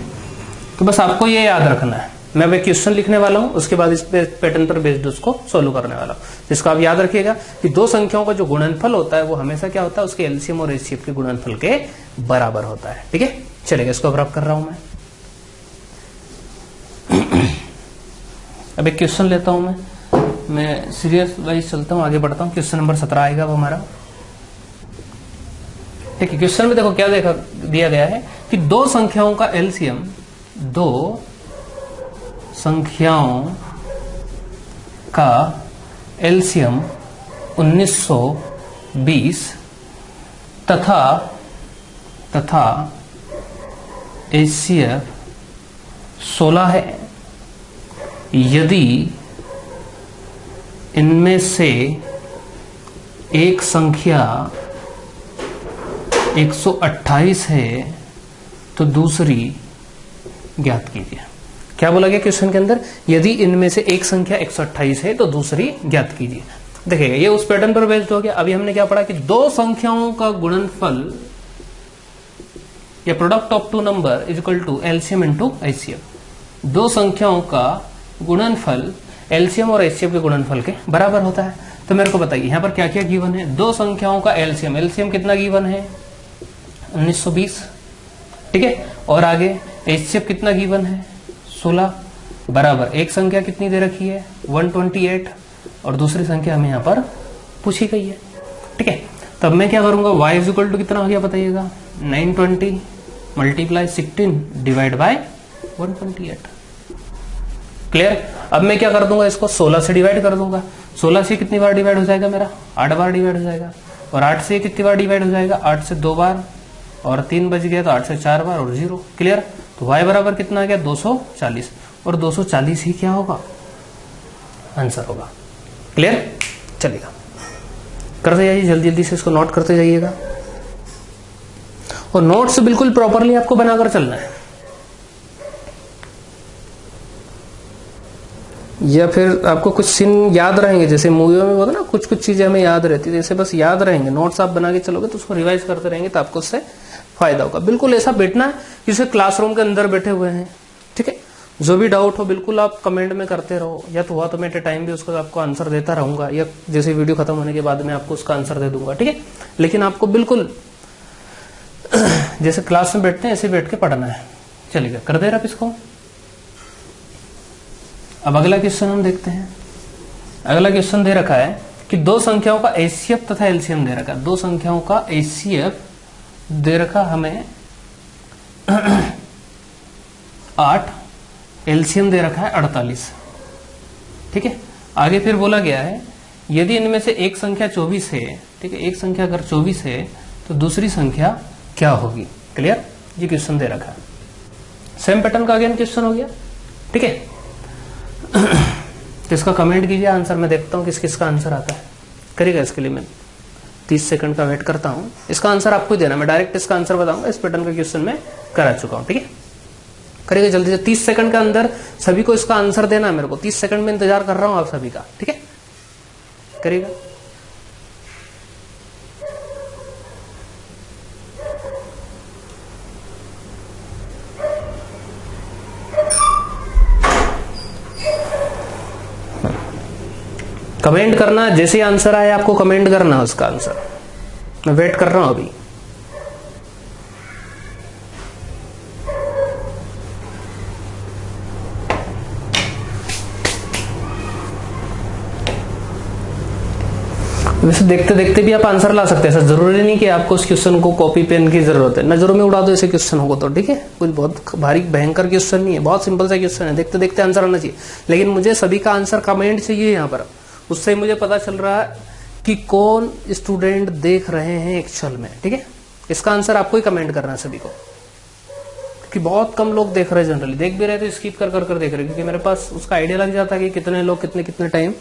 तो बस आपको ये याद रखना है। मैं अब एक क्वेश्चन लिखने वाला हूं, उसके बाद इस पैटर्न पर बेस्ड उसको सोल्व करने वाला हूं। जिसको आप याद रखिएगा कि दो संख्याओं का जो गुणनफल होता है वो हमेशा क्या होता है? उसके एलसीएम और एचसीएफ के गुणनफल के बराबर होता है, ठीक है। चलेगा। इसको अब रब कर रहा हूं मैं। अब एक क्वेश्चन लेता हूं मैं सीरियस वाइज चलता हूं, आगे बढ़ता हूं। क्वेश्चन नंबर 17 आएगा वो हमारा, ठीक है। क्वेश्चन में देखो क्या दिया गया है कि दो संख्याओं का एलसीएम, दो संख्याओं का एलसीएम 1920 तथा एचसीएफ 16 है। यदि इनमें से एक संख्या 128 है तो दूसरी ज्ञात कीजिए। क्या बोला गया क्वेश्चन के अंदर? यदि इनमें से एक संख्या 128 है तो दूसरी ज्ञात कीजिए। देखिएगा ये उस पैटर्न पर बेस्ड हो गया। अभी हमने क्या पढ़ा कि दो संख्याओं का गुणनफल या product of two number is equal to LCM into HCF. दो संख्याओं का गुणनफल एलसीएम और एचसीएफ के गुणनफल के बराबर होता है। तो मेरे को बताइए यहाँ पर क्या क्या गिवन है? दो संख्याओं का एलसीएम, एलसीएम कितना गिवन है? 1920, ठीक है। और आगे एचसीएफ कितना गिवन है? 16 बराबर एक संख्या कितनी दे रखी है? 128 और दूसरी संख्या हमें यहाँ पर पूछी गई है, ठीक है। तब मैं क्या करूंगा? y इज इक्वल टू कितना हो गया बताइएगा? 920 मल्टीप्लाई 16 डिवाइड बाय 128। क्लियर। अब मैं क्या कर दूंगा? इसको 16 से डिवाइड कर दूंगा। 16 से कितनी बार डिवाइड हो जाएगा मेरा? 8 बार डिवाइड हो जाएगा। और 8 से कितनी बार डिवाइड हो जाएगा? 8 से 2 बार और 3 बच गया तो 8 से 4 बार और 0। क्लियर। तो y बराबर कितना आ गया? 240। और 240 ही क्या होगा? आंसर होगा। क्लियर। चलेगा। करते जाइए, जल्दी जल्दी से इसको नोट करते जाइएगा और नोट्स बिल्कुल प्रॉपरली आपको बनाकर चलना है। या फिर आपको कुछ सीन याद रहेंगे, जैसे मूवियों में होता है ना, कुछ कुछ चीजें हमें याद रहती है, जैसे बस याद रहेंगे। नोट्स आप बना के चलोगे तो उसको रिवाइज करते रहेंगे तो आपको उससे फायदा होगा। बिल्कुल ऐसा बैठना है जैसे क्लासरूम के अंदर बैठे हुए हैं, ठीक है। जो भी डाउट हो बिल्कुल आप कमेंट में करते रहो, या तो हुआ तो मैं एट टाइम भी उसका आपको आंसर देता रहूंगा, या जैसे वीडियो खत्म होने के बाद में आपको उसका आंसर दे दूंगा, ठीक है। लेकिन आपको बिल्कुल जैसे क्लास में बैठते हैं ऐसे बैठ के पढ़ना है। चलिएगा, कर दे रहा इसको। अब अगला क्वेश्चन हम देखते हैं। अगला क्वेश्चन दे रखा है कि दो संख्याओं का एचसीएफ तथा एलसीएम दे रखा है। दो संख्याओं का एचसीएफ दे रखा हमें 8, एलसीएम दे रखा है 48। ठीक है, आगे फिर बोला गया है यदि इनमें से एक संख्या 24 है, ठीक है, एक संख्या अगर 24 है तो दूसरी संख्या क्या होगी। क्लियर, ये क्वेश्चन दे रखा है। सेम पैटर्न का अगेन क्वेश्चन हो गया। ठीक है, तो इसका कमेंट कीजिए, आंसर मैं देखता हूं किस किस का आंसर आता है। करिएगा, इसके लिए मैं 30 सेकंड का वेट करता हूं। इसका आंसर आपको ही देना, मैं डायरेक्ट इसका आंसर बताऊंगा। इस पैटर्न का क्वेश्चन मैं करा चुका हूं। ठीक है, करिएगा जल्दी से। 30 सेकंड के अंदर सभी को इसका आंसर देना है मेरे को। 30 सेकंड में इंतजार कर रहा हूं आप सभी का। ठीक है, करिएगा। कमेंट करना, जैसे ही आंसर आए आपको कमेंट करना उसका आंसर। मैं वेट कर रहा हूं अभी। वैसे देखते देखते भी आप आंसर ला सकते हैं। ऐसा जरूरी नहीं कि आपको उस क्वेश्चन को कॉपी पेन की जरूरत है। नजरों में उड़ा दो ऐसे क्वेश्चन होगा तो। ठीक है, कुछ बहुत भारी भयंकर क्वेश्चन नहीं है, बहुत सिंपल सा क्वेश्चन है। देखते देखते आंसर आना चाहिए, लेकिन मुझे सभी का आंसर कमेंट चाहिए यहाँ पर। उससे मुझे पता चल रहा है कि कौन स्टूडेंट देख रहे हैं एक्चुअल में। ठीक है, इसका आंसर आपको ही कमेंट करना है सभी को, क्योंकि बहुत कम लोग देख रहे हैं। जनरली देख भी रहे तो स्किप कर कर देख रहे हैं, क्योंकि मेरे पास उसका आइडिया लग जाता है कि कितने लोग कितने कितने टाइम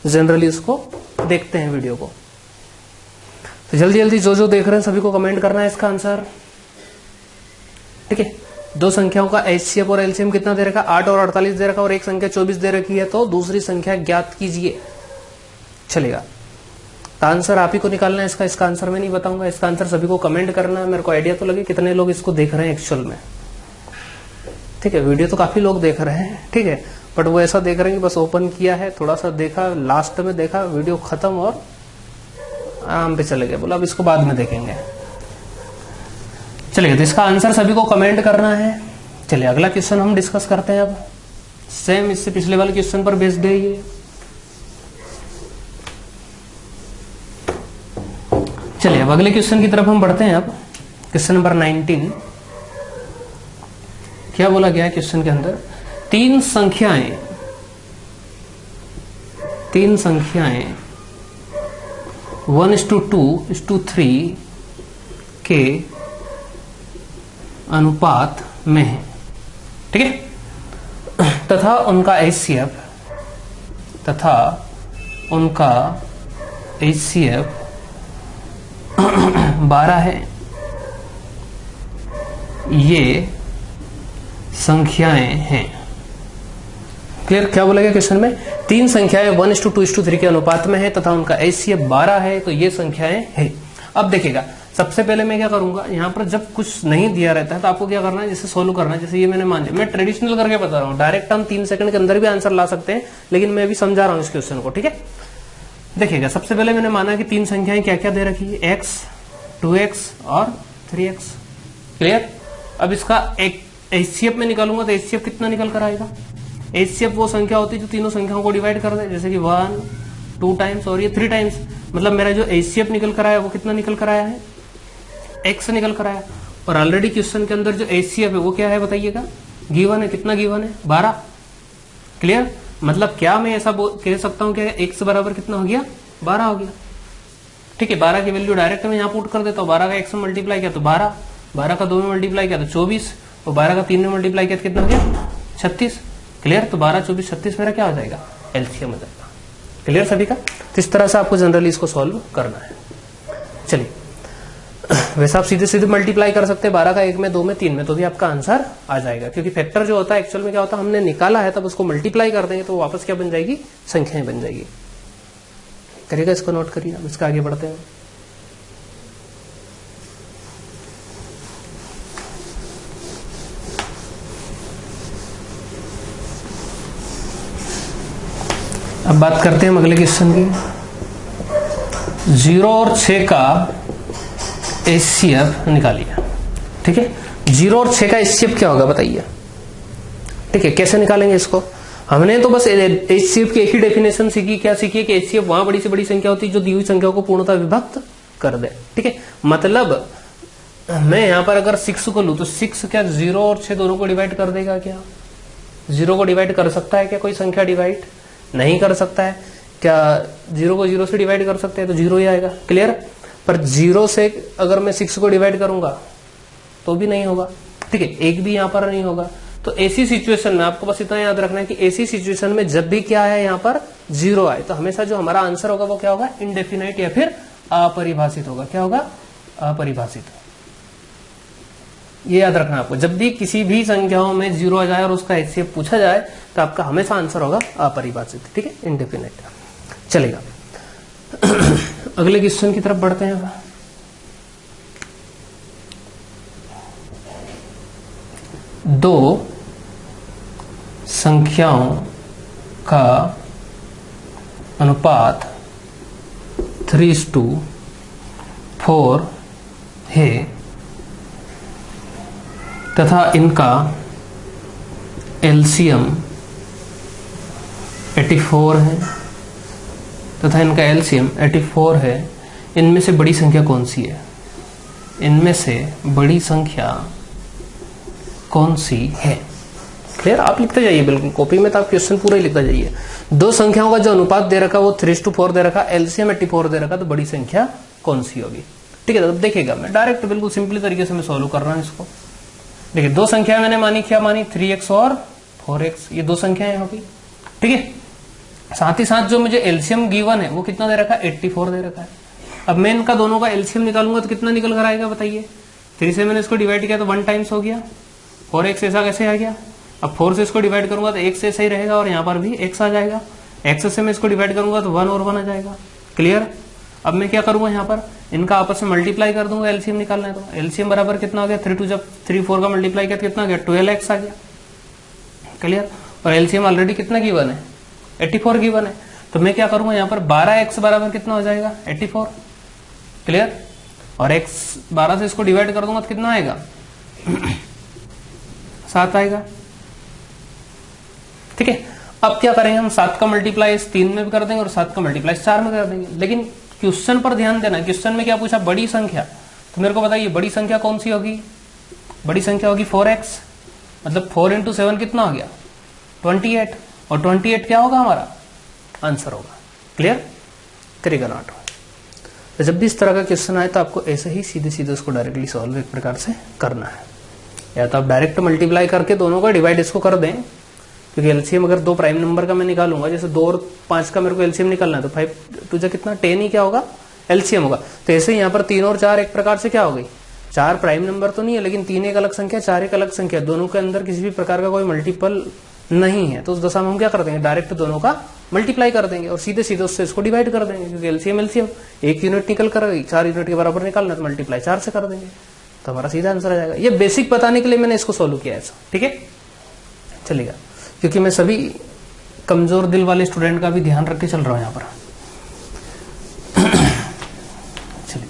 जनरली उसको देखते हैं वीडियो को। तो जल्दी जल्दी जो देख रहे हैं सभी को कमेंट करना है इसका आंसर। ठीक है, दो संख्याओं का एचसीएफ और एलसीएम कितना दे रखा, 8 और 48 दे रखा, और एक संख्या 24 दे रखी है, तो दूसरी संख्या ज्ञात कीजिए। चलेगा, तो आंसर आप ही को निकालना है इसका। इसका आंसर मैं नहीं बताऊंगा, इसका आंसर सभी को कमेंट करना है। मेरे को आइडिया तो लगे कितने लोग इसको देख रहे हैं एक्चुअल में। ठीक है, वीडियो तो काफी लोग देख रहे हैं। ठीक है, बट वो ऐसा देख रहे हैं कि बस ओपन किया है, थोड़ा सा देखा, लास्ट में देखा, वीडियो खत्म और आराम पे चले गए, बोला अब इसको बाद में देखेंगे। चलिए, तो इसका आंसर सभी को कमेंट करना है। चलिए, अगला क्वेश्चन हम डिस्कस करते हैं। अब सेम इससे पिछले वाले क्वेश्चन पर बेस्ड है ये। चलिए, अब अगले क्वेश्चन की तरफ हम बढ़ते हैं। अब क्वेश्चन नंबर 19 क्या बोला गया है क्वेश्चन के अंदर, तीन संख्याएं 1:2:3 के अनुपात में है। ठीक है, तथा उनका एचसीएफ 12 है। ये संख्याएं हैं। क्लियर, क्या बोला गया क्वेश्चन में, तीन संख्याएं 1:2:3 के अनुपात में है तथा उनका एचसीएफ 12 है, तो ये संख्याएं हैं। अब देखिएगा, सबसे पहले मैं क्या करूंगा, यहां पर जब कुछ नहीं दिया रहता है तो आपको क्या करना है, जैसे सोल्व करना है। जैसे ये मैंने मान लिया, मैं ट्रेडिशनल करके बता रहा हूं। डायरेक्ट हम 3 सेकंड के अंदर भी आंसर ला सकते हैं, लेकिन मैं भी समझा रहा हूं इस क्वेश्चन को। ठीक है, देखिएगा, सबसे पहले मैंने माना कि तीन संख्याएं क्या क्या दे रखी है, x, 2x और 3x। क्लियर, अब इसका एक एचसीएफ में निकालूंगा तो एचसीएफ कितना निकल कर आएगा। एचसीएफ वो संख्या होती है जो तीनों संख्याओं को डिवाइड कर दे, जैसे कि 1, 2 टाइम्स और ये 3 टाइम्स। मतलब मेरा जो एचसीएफ निकल कर आया वो कितना निकल कर आया है, x निकल कर आया। और ऑलरेडी क्वेश्चन के अंदर जो एचसीएफ है वो क्या है बताइएगा, गिवन है। कितना गिवन है, 12। क्लियर, मतलब क्या मैं ऐसा कह सकता हूं कि x बराबर कितना हो गया, 12 हो गया। ठीक है, 12 की वैल्यू डायरेक्ट मैं यहां पुट कर देता हूं। 12 का x में मल्टीप्लाई किया तो 12, 12 का 2 में मल्टीप्लाई किया तो 24, और 12 का 3 में मल्टीप्लाई किया तो कितना हो गया, 36। क्लियर, तो 12, 24, 36 मेरा क्या हो जाएगा, एलसीएम हो जाएगा। क्लियर सभी का, तो इस तरह से आपको जनरली इसको सॉल्व करना है। चलिए, वैसे आप सीधे सीधे मल्टीप्लाई कर सकते हैं 12 का 1 में, 2 में, 3 में, तो भी आपका आंसर आ जाएगा। क्योंकि फैक्टर जो होता है एक्चुअल में क्या होता है, हमने निकाला है तब उसको मल्टीप्लाई कर देंगे तो वापस क्या बन जाएगी, संख्याएं बन जाएगी। करिएगा, इसको नोट करिए। अब इसका आगे बढ़ते हैं। अब बात करते हैं अगले क्वेश्चन की। 0 और 6 का एचसीएफ निकालिए। ठीक है, 0 और 6 का HCF क्या होगा बताइए। ठीक है, कैसे निकालेंगे इसको। हमने तो बस HCF की एक ही डेफिनेशन सीखी, क्या सीखी है कि HCF वहां बड़ी से बड़ी संख्या होती है जो दी हुई संख्याओं को पूर्णतः विभक्त कर दे। ठीक है, मतलब मैं यहां पर अगर 6 को लूं तो 6 क्या 0 और 6 दोनों को डिवाइड कर देगा क्या? 0 को डिवाइड कर सकता है क्या कोई संख्या डिवाइड? नहीं कर सकता है। क्या 0 को 0 से डिवाइड कर सकते हैं? तो 0 ही आएगा। क्लियर। पर 0 से अगर मैं 6 को डिवाइड करूंगा तो भी नहीं होगा। ठीक है, एक भी यहां पर नहीं होगा। तो ऐसी सिचुएशन में आपको बस इतना याद रखना है कि ऐसी सिचुएशन में जब भी क्या है यहाँ पर 0 आए तो हमेशा जो हमारा आंसर होगा वो क्या होगा? इनडेफिनाइट या फिर अपरिभाषित होगा। क्या होगा? अपरिभाषित। ये याद रखना आपको, जब भी किसी भी संख्याओं में 0 आ जाए और उसका HCF पूछा जाए तो आपका हमेशा आंसर होगा अपरिभाषित। ठीक है, इनडेफिनाइट। चलेगा, अगले क्वेश्चन की तरफ बढ़ते हैं। दो संख्याओं का अनुपात 3:4 है तथा इनका LCM 84 है तथा इनका LCM 84 है। इनमें से बड़ी संख्या कौन सी है? इनमें से बड़ी संख्या कौन सी है? क्लियर। आप लिखते जाइए बिल्कुल कॉपी में, तो आप क्वेश्चन पूरा ही लिखता जाइए। दो संख्याओं का जो अनुपात दे रखा वो 3:4 दे रखा, LCM 84 दे रखा, तो बड़ी संख्या कौन सी होगी? ठीक है, तो देखिएगा मैं डायरेक्ट बिल्कुल सिंपली तरीके से मैं सॉल्व कर रहा हूं इसको। देखिए, दो संख्या मैंने मानी, क्या मानी? 3x और 4x, ये दो संख्याएं होगी। ठीक है, साथ ही साथ जो मुझे LCM गिवन है वो कितना दे रखा है? 84 दे रखा है। अब मैं इनका दोनों का LCM निकालूंगा तो कितना निकल कर आएगा बताइए? 3 से मैंने इसको डिवाइड किया तो 1 टाइम्स हो गया। 4x ऐसा कैसे आ गया? अब 4 से इसको डिवाइड करूंगा तो x से सही रहेगा और यहाँ पर भी x आ जाएगा। x से मैं इसको डिवाइड करूंगा तो 1 और 1 आ जाएगा। क्लियर। अब मैं क्या करूंगा, यहाँ पर इनका आपस में मल्टीप्लाई कर दूंगा, LCM निकालना है तो LCM बराबर कितना हो गया? 3 2 जब 3 4 का मल्टीप्लाई किया तो कितना आ गया? 12x आ गया। क्लियर। और LCM ऑलरेडी कितना गिवन है? 84 गिवन है। तो मैं क्या करूंगा, यहाँ पर 12x बराबर कितना हो जाएगा? 84। क्लियर। और x 12 से इसको डिवाइड कर दूंगा तो कितना आएगा? 7 आएगा। ठीक है, अब क्या करेंगे हम? 7 का मल्टीप्लाई 3 में भी कर देंगे और 7 का मल्टीप्लाई 4 में कर देंगे। लेकिन क्वेश्चन पर ध्यान देना, क्वेश्चन में क्या पूछा? बड़ी संख्या। तो मेरे को बताइए बड़ी संख्या कौन सी होगी? बड़ी संख्या होगी 4x, मतलब 4 × 7 कितना हो गया? 28। और 28 क्या होगा? हमारा आंसर होगा। क्लियर। करेगा नॉट। तो जब भी इस तरह का क्वेश्चन आए तो आपको ऐसे ही सीधे सीधे उसको डायरेक्टली सॉल्व एक प्रकार से करना है। या तो आप डायरेक्ट मल्टीप्लाई करके दोनों का डिवाइड इसको कर दें, क्योंकि LCM अगर 2 प्राइम नंबर का मैं निकालूंगा, जैसे 2 और 5 का मेरे को LCM निकालना है तो 5 2 कितना 10 ही क्या होगा? LCM होगा। तो ऐसे ही यहाँ पर 3 और 4 एक प्रकार से क्या हो गई? 4 प्राइम नंबर तो नहीं है, लेकिन 3 एक अलग संख्या, 4 एक अलग संख्या, दोनों के अंदर किसी भी प्रकार का कोई मल्टीपल नहीं है। तो उस दशा में हम क्या कर देंगे? डायरेक्ट दोनों का मल्टीप्लाई कर देंगे और सीधे सीधे उससे इसको डिवाइड कर देंगे, क्योंकि LCM 1 यूनिट निकल कर 4 यूनिट के बराबर निकालना, तो मल्टीप्लाई 4 से कर देंगे तो हमारा सीधा आंसर आ जाएगा। ये बेसिक बताने के लिए मैंने इसको सोल्व किया ऐसा। ठीक है, चलेगा, क्योंकि मैं सभी कमजोर दिल वाले स्टूडेंट का भी ध्यान रख के चल रहा हूं यहां पर। चलिए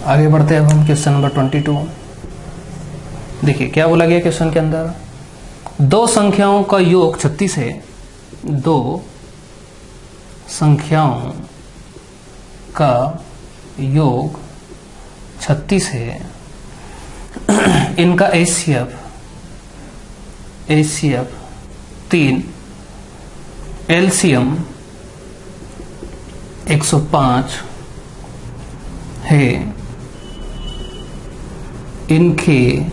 आगे बढ़ते हैं। अब हम क्वेश्चन नंबर 22 देखिए क्या बोला गया क्वेश्चन के अंदर। दो संख्याओं का योग 36 है। दो संख्याओं का योग 36 है। इनका HCF 3, LCM 105 है। इनके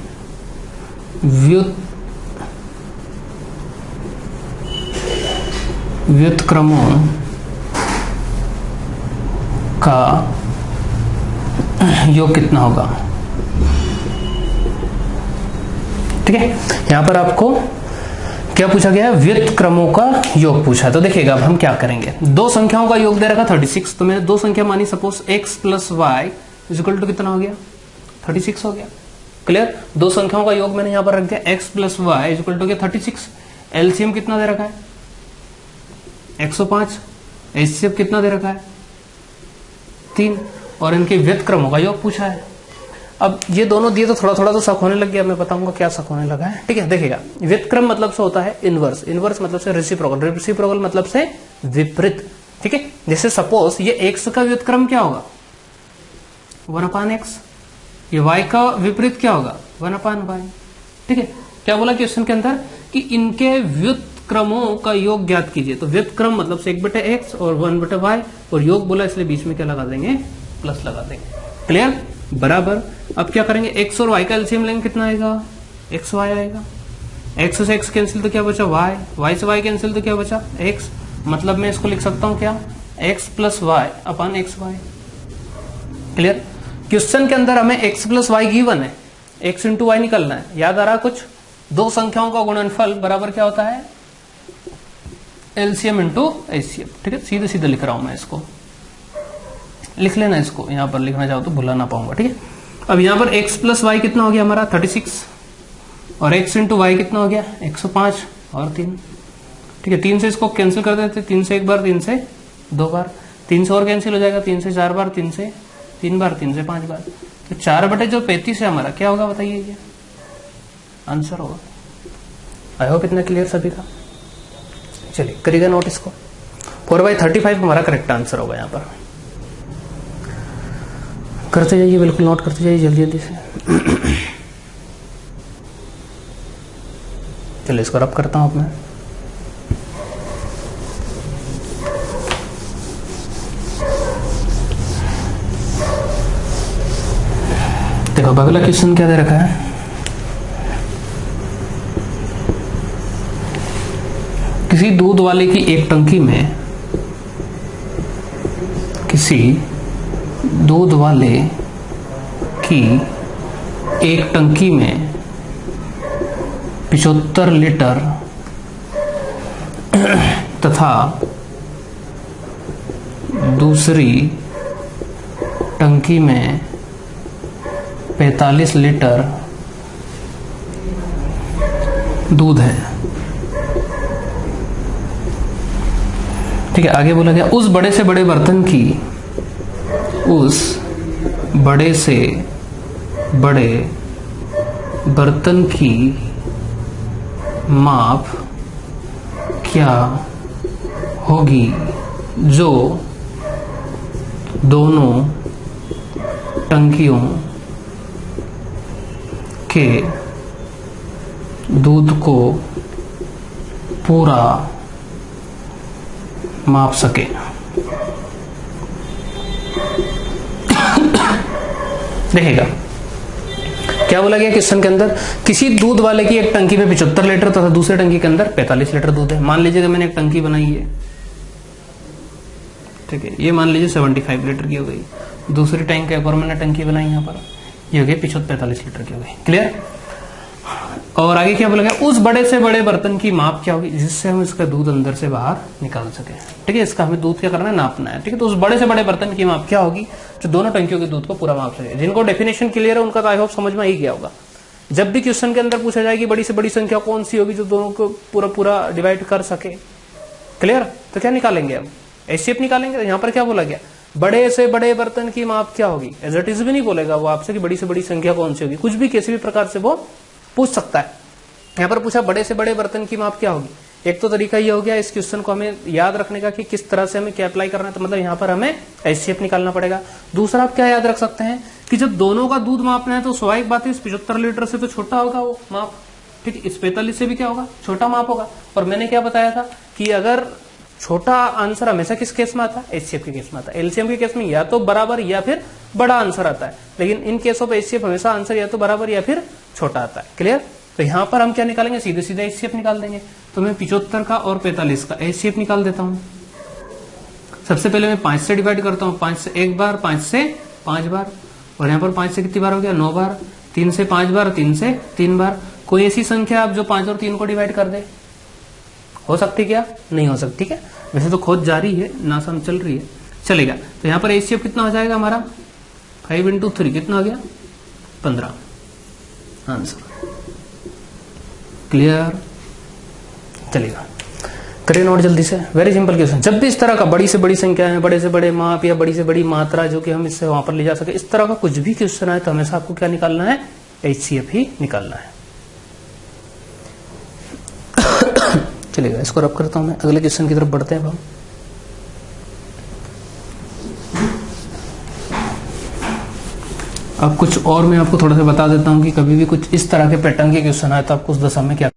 व्युत्क्रमों का योग कितना होगा? ठीक है, यहां पर आपको क्या पूछा गया है? व्युत्क्रमों का योग पूछा। तो देखिएगा अब हम क्या करेंगे। दो संख्याओं का योग दे रखा 36, तो मैंने दो संख्या मानी, सपोज x + y = कितना हो गया? 36 हो गया। क्लियर। दो संख्याओं का योग मैंने यहां पर रख दिया, x + y = गया 36। LCM कितना दे रखा है? 105। HCF कितना दे रखा है? 3। और इनके व्युत्क्रमों का योग पूछा है। अब ये दोनों दिए तो थोड़ा थोड़ा तो शक होने लग गया, मैं बताऊंगा क्या शक होने लगा है। ठीक है, देखिएगा, व्युत्क्रम मतलब से होता है इनवर्स, इनवर्स मतलब से रेसिप्रोकल, रेसिप्रोकल मतलब से विपरीत। ठीक है, जैसे सपोज ये x का व्युत्क्रम क्या होगा 1/x, ये y का विपरीत क्या होगा 1/y। ठीक है, क्या बोला क्वेश्चन के अंदर कि इनके व्युत्क्रमों का योग ज्ञात कीजिए। तो व्युत्क्रम मतलब से 1/x और 1/y, और योग बोला इसलिए बीच में क्या लगा देंगे, प्लस लगा देंगे। क्लियर, बराबर। अब क्या करेंगे, x और y का एलसीएम लेंगे, कितना आएगा xy आएगा। x से x कैंसिल तो क्या बचा y से y कैंसिल तो क्या बचा x, मतलब मैं इसको लिख सकता हूं क्या x प्लस वाई अपन xy। क्लियर, क्वेश्चन के अंदर हमें x प्लस वाई गिवन है, x इंटू वाई निकलना है। याद आ रहा कुछ, दो संख्याओं का गुणनफल बराबर क्या होता है एलसीएम इंटू एचसीएफ। ठीक है, सीधे सीधे लिख रहा हूं मैं, इसको लिख लेना, इसको यहां पर लिखना चाहो तो भुला ना पाऊंगा। ठीक है, अब यहां पर x प्लस वाई कितना हो गया हमारा 36, और x इंटू वाई कितना हो गया 105 और 3। ठीक है, 3 से इसको कैंसिल कर देते, 3 से एक बार, 3 से दो बार, 3 से और कैंसिल हो जाएगा, 3 से 4 बार, 3 से 3 बार, 3 से 5 बार। तो 4/35 है हमारा, क्या होगा बताइए, ये आंसर होगा। आई होप इतना क्लियर सभी का। चलिए करिएगा नोट इसको, 4/35 हमारा करेक्ट आंसर होगा। यहां पर करते जाइए, बिल्कुल नोट करते जाइए जल्दी जल्दी से। चलिए इसको रब करता हूं अब मैं। देखो अगला क्वेश्चन क्या दे रखा है, किसी दूध वाले की एक टंकी में, किसी दूध वाले की एक टंकी में 75 लीटर तथा दूसरी टंकी में 45 लीटर दूध है। ठीक है, आगे बोला गया उस बड़े से बड़े बर्तन की, उस बड़े से बड़े बर्तन की माप क्या होगी जो दोनों टंकियों के दूध को पूरा माप सके। देखेगा क्या बोला गया क्वेश्चन के अंदर, किसी दूध वाले की एक टंकी में 75 लीटर तथा दूसरे टंकी के अंदर 45 लीटर दूध है। मान लीजिए कि मैंने एक टंकी बनाई है, ठीक है, ये मान लीजिए 75 लीटर की हो गई। दूसरी टैंक एक और मैंने टंकी बनाई, यहाँ पर ये हो गई 45 लीटर की हो गई। क्लियर, और आगे क्या बोला गया, उस बड़े से बड़े बर्तन की माप क्या होगी जिससे हम इसका दूध अंदर से बाहर निकाल सके। ठीक है, इसका हमें दूध क्या करना है, नापना है। ठीक है, तो उस बड़े से बड़े बर्तन की माप क्या होगी जो दोनों टंकियों के दूध को पूरा माप सके। जिनको डेफिनेशन क्लियर है उनका तो आई होप समझ में ही गया होगा। जब भी क्वेश्चन के अंदर पूछा जाएगी बड़ी से बड़ी संख्या कौन सी होगी जो दोनों को पूरा पूरा डिवाइड कर सके, क्लियर, तो क्या निकालेंगे हम, एचसीएफ निकालेंगे। यहाँ पर क्या बोला गया, बड़े से बड़े बर्तन की माप क्या होगी, एज इट इज भी नहीं बोलेगा वो आपसे कि बड़ी से बड़ी संख्या कौन सी होगी, कुछ भी किसी भी प्रकार से वो पूछ सकता है। यहाँ पर पूछा बड़े से बड़े बर्तन की माप क्या होगी। एक तो तरीका ये हो गया इस क्वेश्चन को हमें याद रखने का कि किस तरह से हमें क्या अप्लाई करना है, तो मतलब यहाँ पर हमें एचसीएफ निकालना पड़ेगा। दूसरा आप क्या याद रख सकते हैं कि जब दोनों का दूध मापना है तो स्वाभाविक बात है इस 75 लीटर से तो छोटा होगा वो माप, ठीक है, इस 45 से भी क्या होगा, छोटा माप होगा। और मैंने क्या बताया था कि अगर छोटा आंसर हमेशा किस केस में आता है, एचसीएफ के केस में आता है। एलसीएम के केस में या तो बराबर या फिर बड़ा आंसर आता है, लेकिन इन केस ऑफ एचसीएफ हमेशा आंसर या तो बराबर या फिर छोटा आता है। क्लियर, तो यहां पर हम क्या निकालेंगे, सीधे सीधे एचसीएफ निकाल देंगे। तो मैं 75 का और 45 का एचसीएफ निकाल देता हूं। सबसे पहले मैं 5 से डिवाइड करता हूं, 5 से एक बार, 5 से 5 बार, और यहां पर 5 से कितनी बार हो गया, 9 बार, 3 से 5 बार, 3 से 3 बार। कोई ऐसी संख्या आप जो 5 और 3 को डिवाइड कर दे, हो सकती क्या, नहीं हो सकती। ठीक है, वैसे तो खोज जारी है, नासम चल रही है, चलेगा। तो यहां पर एचसीएफ कितना हो जाएगा हमारा, 5 इंटू 3 कितना हो गया, 15 आंसर। क्लियर, चलेगा। करिए नोट जल्दी से, वेरी सिंपल क्वेश्चन। जब भी इस तरह का बड़ी से बड़ी संख्या है, बड़े से बड़े माप या बड़ी से बड़ी मात्रा जो कि हम इससे वहां पर ले जा सके, इस तरह का कुछ भी क्वेश्चन आए तो हमेशा आपको क्या निकालना है, HCF ही निकालना है। चलिएगा, इसको रब करता हूं मैं, अगले क्वेश्चन की तरफ बढ़ते हैं हम। अब कुछ और मैं आपको थोड़ा सा बता देता हूं कि कभी भी कुछ इस तरह के पैटर्न के क्वेश्चन आए तो आपको उस दशा में क्या